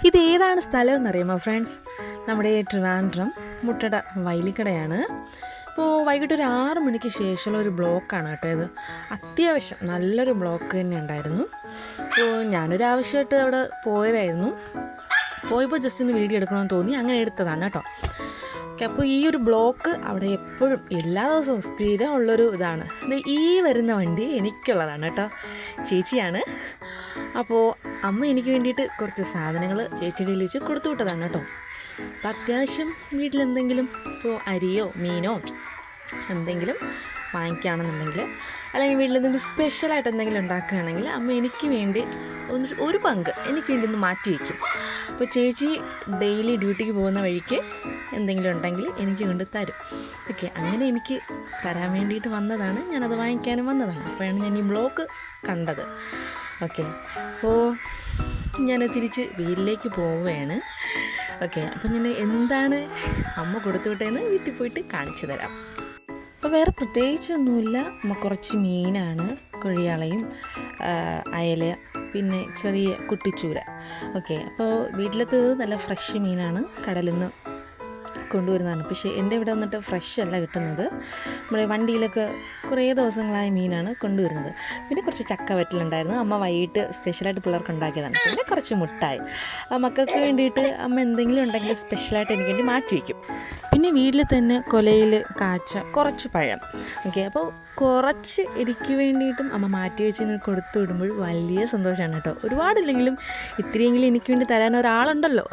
ഇതേതാണ് സ്ഥലം എന്നറിയാമോ ഫ്രണ്ട്സ്? നമ്മുടെ ട്രിവാൻഡ്രം മുട്ടട വൈലിക്കടയാണ്. ഇപ്പോൾ വൈകിട്ട് ഒരു 6 മണിക്ക് ശേഷമുള്ള ഒരു ബ്ലോക്കാണ് കേട്ടോ ഇത്. അത്യാവശ്യം നല്ലൊരു ബ്ലോക്ക് തന്നെ ഉണ്ടായിരുന്നു. അപ്പോൾ ഞാനൊരാവശ്യമായിട്ട് അവിടെ പോയതായിരുന്നു. പോയപ്പോൾ ജസ്റ്റ് ഒന്ന് വീഡിയോ എടുക്കണമെന്ന് തോന്നി, അങ്ങനെ എടുത്തതാണ് കേട്ടോ. ഓക്കെ, അപ്പോൾ ഈ ഒരു ബ്ലോക്ക് അവിടെ എപ്പോഴും എല്ലാ ദിവസവും സ്ഥിരം ഉള്ളൊരു ഇതാണ്. ഈ വരുന്ന വണ്ടി എനിക്കുള്ളതാണ് കേട്ടോ, ചേച്ചിയാണ്. അപ്പോൾ അമ്മ എനിക്ക് വേണ്ടിയിട്ട് കുറച്ച് സാധനങ്ങൾ ചേച്ചിയുടെ കയ്യിൽ വെച്ച് കൊടുത്തു വിട്ടതാണ് കേട്ടോ. അപ്പോൾ അത്യാവശ്യം വീട്ടിലെന്തെങ്കിലും ഇപ്പോൾ അരിയോ മീനോ എന്തെങ്കിലും വാങ്ങിക്കുകയാണെന്നുണ്ടെങ്കിൽ, അല്ലെങ്കിൽ വീട്ടിലെന്തെങ്കിലും സ്പെഷ്യലായിട്ട് എന്തെങ്കിലും ഉണ്ടാക്കുകയാണെങ്കിൽ അമ്മ എനിക്ക് വേണ്ടി ഒരു പങ്ക് എനിക്ക് വേണ്ടി ഒന്ന് മാറ്റി വയ്ക്കും. അപ്പോൾ ചേച്ചി ഡെയിലി ഡ്യൂട്ടിക്ക് പോകുന്ന വഴിക്ക് എന്തെങ്കിലും ഉണ്ടെങ്കിൽ എനിക്ക് കൊണ്ട് തരും. ഓക്കെ, അങ്ങനെ എനിക്ക് തരാൻ വേണ്ടിയിട്ട് വന്നതാണ്, ഞാനത് വാങ്ങിക്കാനും വന്നതാണ്. അപ്പോഴാണ് ഞാൻ ഈ ബ്ലോക്ക് കണ്ടത്. ഓക്കെ, അപ്പോൾ ഞാൻ തിരിച്ച് വീട്ടിലേക്ക് പോവുകയാണ്. ഓക്കെ, അപ്പോൾ ഞാൻ എന്താണ് അമ്മ കൊടുത്തു വിട്ടതെന്ന് വീട്ടിൽ പോയിട്ട് കാണിച്ചു തരാം. അപ്പോൾ വേറെ പ്രത്യേകിച്ചൊന്നുമില്ല. അമ്മ കുറച്ച് മീനാണ്, കൊഴിയാളയും അയല, പിന്നെ ചെറിയ കുട്ടിച്ചൂര. ഓക്കെ, അപ്പോൾ വീട്ടിലത്തേത് നല്ല ഫ്രഷ് മീനാണ്, കടലിൽ നിന്ന് കൊണ്ടുവരുന്നതാണ്. പക്ഷേ എൻ്റെ ഇവിടെ വന്നിട്ട് ഫ്രഷ് അല്ല കിട്ടുന്നത്, നമ്മുടെ വണ്ടിയിലൊക്കെ കുറേ ദിവസങ്ങളായ മീനാണ് കൊണ്ടുവരുന്നത്. പിന്നെ കുറച്ച് ചക്ക വറ്റലുണ്ടായിരുന്നു, അമ്മ വൈകിട്ട് സ്പെഷ്യലായിട്ട് പിള്ളേർക്ക് ഉണ്ടാക്കിയതാണ്. പിന്നെ കുറച്ച് മുട്ടായി മക്കൾക്ക് വേണ്ടിയിട്ട് അമ്മ എന്തെങ്കിലും ഉണ്ടെങ്കിൽ സ്പെഷ്യലായിട്ട് എനിക്ക് വേണ്ടി മാറ്റി വയ്ക്കും. പിന്നെ വീട്ടിൽ തന്നെ കൊലയിൽ കാച്ച കുറച്ച് പഴം. ഓക്കെ, അപ്പോൾ കുറച്ച് എനിക്ക് വേണ്ടിയിട്ടും അമ്മ മാറ്റി വെച്ച് ഇങ്ങനെ കൊടുത്തു വിടുമ്പോൾ വലിയ സന്തോഷമാണ് കേട്ടോ. ഒരുപാടില്ലെങ്കിലും ഇത്തിരിയെങ്കിലും എനിക്ക് വേണ്ടി തരാൻ ഒരാളുണ്ടല്ലോ.